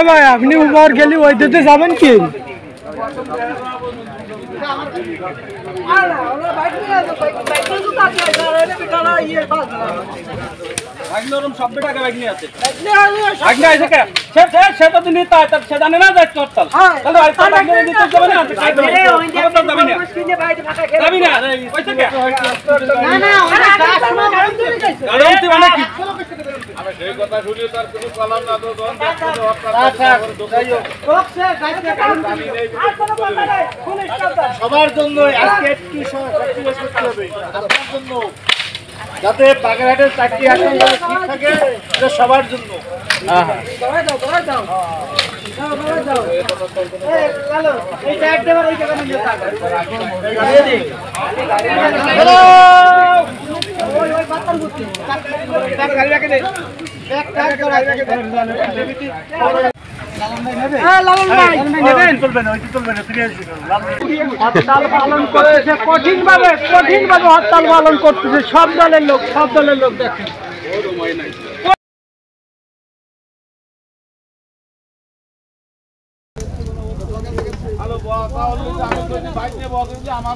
ভাই আপনি উপর গেলে ওই দিতে যাবেন কি? সবার জন্য যাতে বাগেরহাটের 4টি আসন ঠিক থাকে সবার জন্য। হরতাল পালন করতেছে কঠিন ভাবে হরতাল পালন করতেছে সব দলের লোক দেখেন। আমার